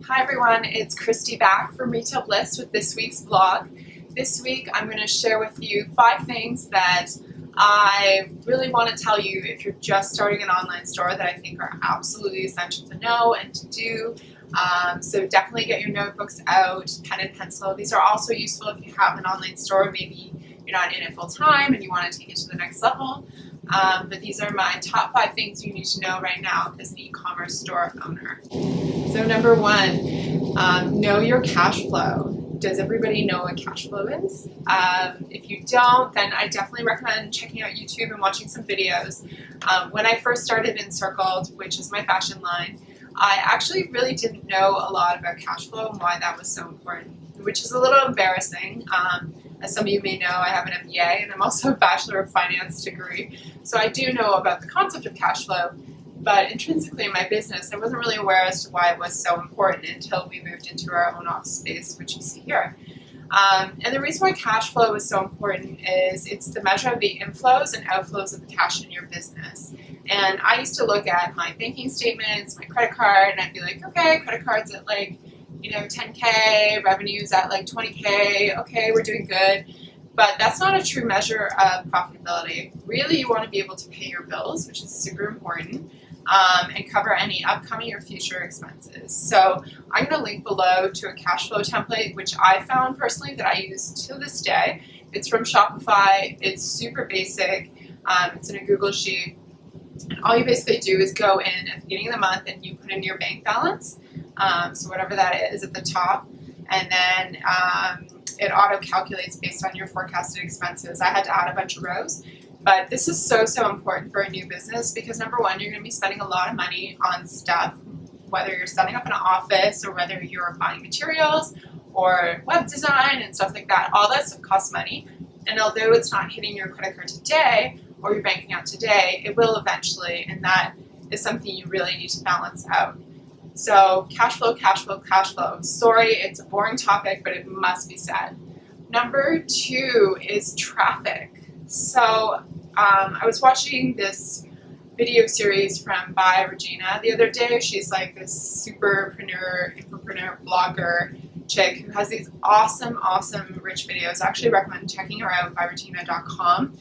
Hi everyone, it's Christy back from Retail Bliss with this week's vlog. This week I'm going to share with you 5 things that I really want to tell you if you're just starting an online store that I think are absolutely essential to know and to do. So definitely get your notebooks out, pen and pencil. These are also useful if you have an online store, maybe you're not in it full time and you want to take it to the next level. But these are my top 5 things you need to know right now as an e-commerce store owner. So number 1, know your cash flow. Does everybody know what cash flow is? If you don't, then I definitely recommend checking out YouTube and watching some videos. When I first started Encircled, which is my fashion line, I actually really didn't know a lot about cash flow and why that was so important, which is a little embarrassing. As some of you may know, I have an MBA and I'm also a Bachelor of Finance degree. So I do know about the concept of cash flow, but intrinsically in my business, I wasn't really aware as to why it was so important until we moved into our own office space, which you see here. And the reason why cash flow is so important is it's the measure of the inflows and outflows of the cash in your business. And I used to look at my banking statements, my credit card, and I'd be like, okay, credit card's at like, 10K, revenues at like 20K, okay, we're doing good. But that's not a true measure of profitability. Really, you want to be able to pay your bills, which is super important, and cover any upcoming or future expenses. So I'm going to link below to a cash flow template, which I found personally that I use to this day. It's from Shopify. It's super basic. It's in a Google Sheet. And all you basically do is go in at the beginning of the month and you put in your bank balance. So whatever that is at the top. And then it auto-calculates based on your forecasted expenses. I had to add a bunch of rows. But this is so important for a new business because number 1, you're going to be spending a lot of money on stuff, whether you're setting up an office or whether you're buying materials or web design and stuff like that. All that stuff costs money. And although it's not hitting your credit card today or your bank account today, it will eventually. And that is something you really need to balance out. So cash flow, cash flow, cash flow. Sorry, it's a boring topic, but it must be said. Number 2 is traffic. So I was watching this video series from by Regina the other day. She's like this superpreneur, infopreneur, blogger chick who has these awesome rich videos. I actually recommend checking her out by regina.com.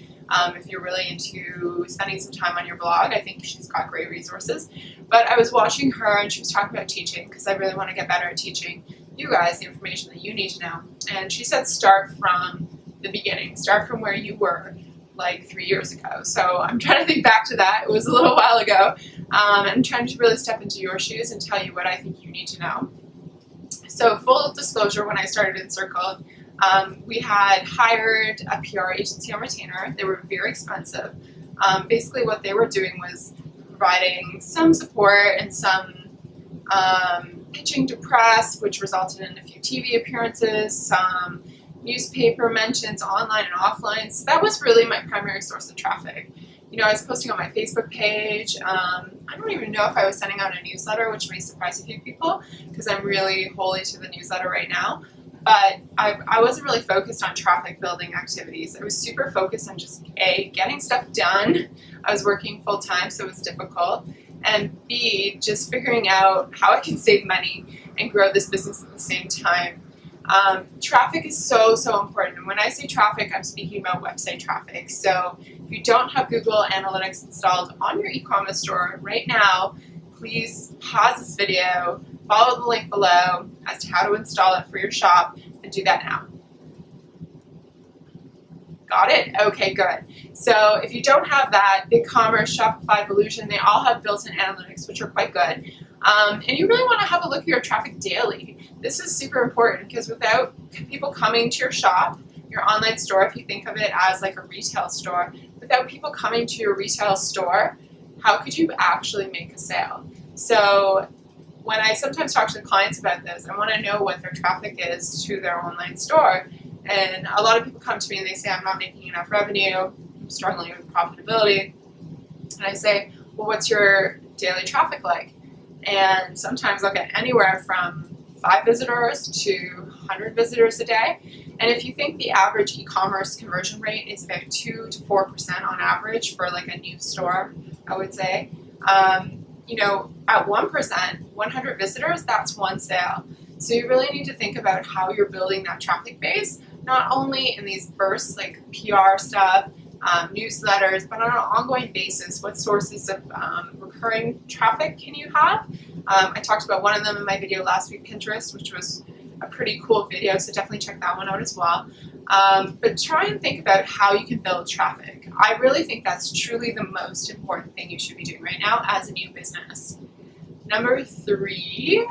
If you're really into spending some time on your blog, I think she's got great resources. But I was watching her and she was talking about teaching because I really want to get better at teaching you guys the information that you need to know. And she said start from the beginning, start from where you were like 3 years ago. So I'm trying to think back to that. It was a little while ago. I'm trying to really step into your shoes and tell you what I think you need to know. So full disclosure, when I started Encircled, we had hired a PR agency on retainer. They were very expensive. Basically what they were doing was providing some support and some pitching to press, which resulted in a few TV appearances, some newspaper mentions online and offline. So that was really my primary source of traffic. I was posting on my Facebook page. I don't even know if I was sending out a newsletter, which may surprise a few people because I'm really wholly to the newsletter right now. But I wasn't really focused on traffic building activities. I was super focused on just A, getting stuff done. I was working full time, so it was difficult. And B, just figuring out how I can save money and grow this business at the same time. Traffic is so important. And when I say traffic, I'm speaking about website traffic. So if you don't have Google Analytics installed on your e-commerce store right now, please pause this video, follow the link below as to how to install it for your shop, and do that now. Got it? Okay, good. So if you don't have that, Ecommerce, Shopify, Volusion, they all have built-in analytics, which are quite good. And you really want to have a look at your traffic daily. This is super important because without people coming to your shop, your online store, if you think of it as like a retail store, without people coming to your retail store, how could you actually make a sale? So when I sometimes talk to the clients about this, I want to know what their traffic is to their online store. And a lot of people come to me and they say, I'm not making enough revenue, I'm struggling with profitability. And I say, well, what's your daily traffic like? And sometimes I'll get anywhere from 5 visitors to 100 visitors a day. And if you think the average e-commerce conversion rate is about 2 to 4% on average for like a new store, I would say, at 1%, 100 visitors, that's one sale. So you really need to think about how you're building that traffic base, not only in these bursts like PR stuff, newsletters, but on an ongoing basis. What sources of recurring traffic can you have? I talked about one of them in my video last week, Pinterest, which was a pretty cool video, so definitely check that one out as well. But try and think about how you can build traffic. I really think that's truly the most important thing you should be doing right now as a new business. Number three,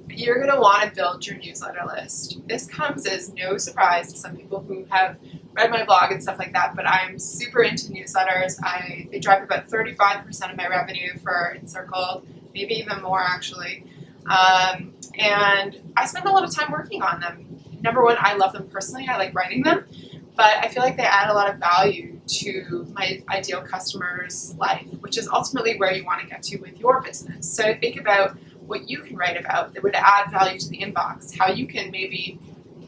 you're going to want to build your newsletter list. This comes as no surprise to some people who have read my blog and stuff like that, but I'm super into newsletters. They drive about 35% of my revenue for Encircled, maybe even more actually. And I spend a lot of time working on them. Number one, I love them personally. I like writing them, but I feel like they add a lot of value to my ideal customer's life, which is ultimately where you want to get to with your business. So think about what you can write about that would add value to the inbox, how you can maybe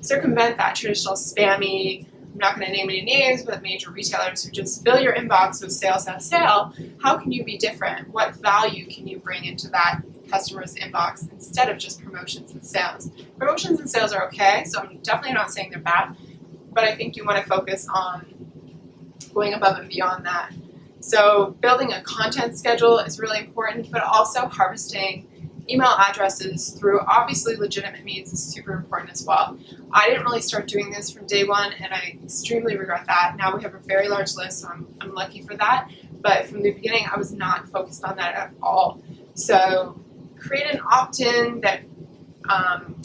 circumvent that traditional spammy, I'm not going to name any names, but major retailers who just fill your inbox with sale, sale, sale. How can you be different? What value can you bring into that customer's inbox instead of just promotions and sales? Promotions and sales are okay, so I'm definitely not saying they're bad, but I think you want to focus on going above and beyond that. So building a content schedule is really important, but also harvesting email addresses through obviously legitimate means is super important as well. I didn't really start doing this from day one, and I extremely regret that. Now we have a very large list, so I'm lucky for that. But from the beginning, I was not focused on that at all. So create an opt-in that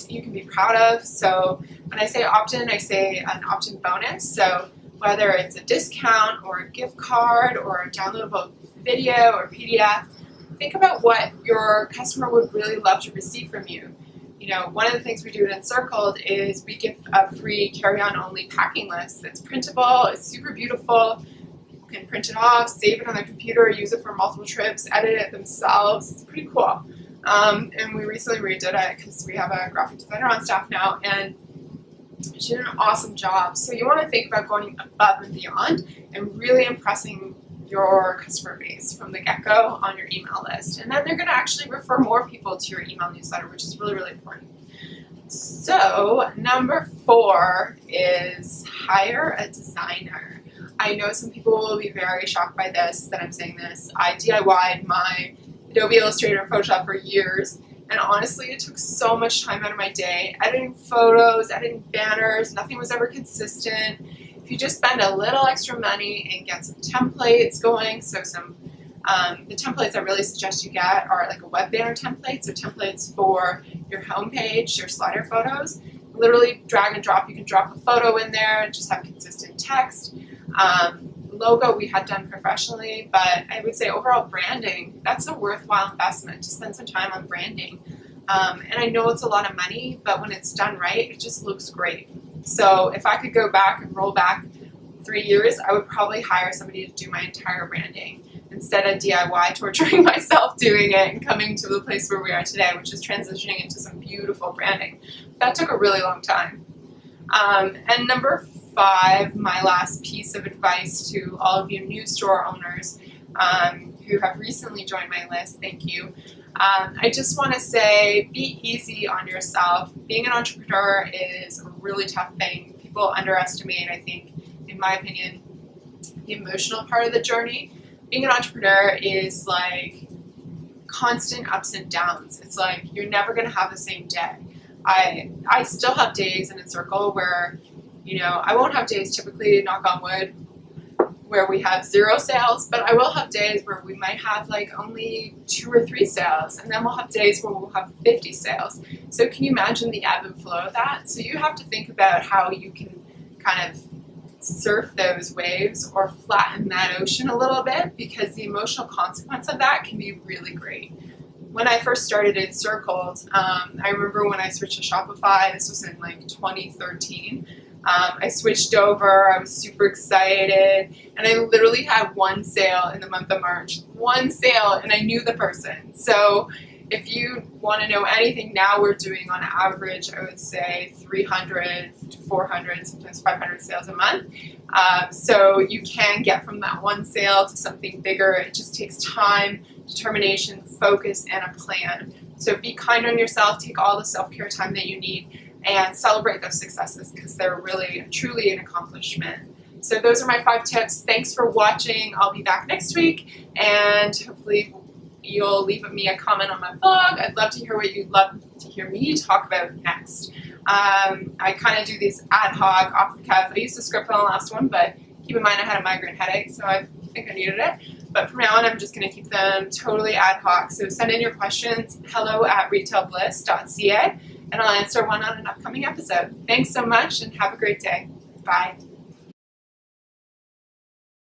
you can be proud of. So when I say opt-in, I say an opt-in bonus. So whether it's a discount or a gift card or a downloadable video or PDF, think about what your customer would really love to receive from you. One of the things we do at Encircled is we give a free carry-on only packing list that's printable, it's super beautiful. People can print it off, save it on their computer, use it for multiple trips, edit it themselves. It's pretty cool. And we recently redid it because we have a graphic designer on staff now, and she did an awesome job. So you want to think about going above and beyond and really impressing your customer base from the get-go on your email list. And then they're going to actually refer more people to your email newsletter, which is really, really important. So number 4 is hire a designer. I know some people will be very shocked by this, that I'm saying this. I DIY'd my Adobe Illustrator and Photoshop for years, and honestly it took so much time out of my day editing photos, editing banners. Nothing was ever consistent. If you just spend a little extra money and get some templates going, so the templates I really suggest you get are like a web banner template, so templates for your homepage, your slider photos. Literally drag and drop. You can drop a photo in there and just have consistent text. Logo we had done professionally, but I would say overall branding, that's a worthwhile investment to spend some time on branding. And I know it's a lot of money, but when it's done right, it just looks great. So if I could go back and roll back 3 years, I would probably hire somebody to do my entire branding instead of DIY torturing myself doing it and coming to the place where we are today, which is transitioning into some beautiful branding. That took a really long time. And number 5, my last piece of advice to all of you new store owners who have recently joined my list, thank you. I just want to say, be easy on yourself. Being an entrepreneur is a really tough thing. People underestimate, I think, in my opinion, the emotional part of the journey. Being an entrepreneur is like constant ups and downs. It's like you're never going to have the same day. I still have days in Encircle where, I won't have days typically, knock on wood, where we have 0 sales, but I will have days where we might have like only 2 or 3 sales, and then we'll have days where we'll have 50 sales. So can you imagine the ebb and flow of that? So you have to think about how you can kind of surf those waves or flatten that ocean a little bit, because the emotional consequence of that can be really great. When I first started Encircled, I remember when I switched to Shopify, this was in like 2013, I switched over, I was super excited, and I literally had 1 sale in the month of March. 1 sale, and I knew the person. So If you want to know anything, now we're doing on average, I would say 300 to 400, sometimes 500 sales a month. So you can get from that one sale to something bigger. It just takes time, determination, focus, and a plan. So be kind on yourself, take all the self-care time that you need, and celebrate those successes because they're really, truly an accomplishment. So those are my 5 tips. Thanks for watching. I'll be back next week, and hopefully you'll leave me a comment on my blog. I'd love to hear what you'd love to hear me talk about next. I kind of do these ad hoc, off the cuff. I used a script on the last one, but keep in mind I had a migraine headache, so I think I needed it. But from now on, I'm just going to keep them totally ad hoc. So send in your questions, hello@retailbliss.ca, and I'll answer one on an upcoming episode. Thanks so much, and have a great day. Bye.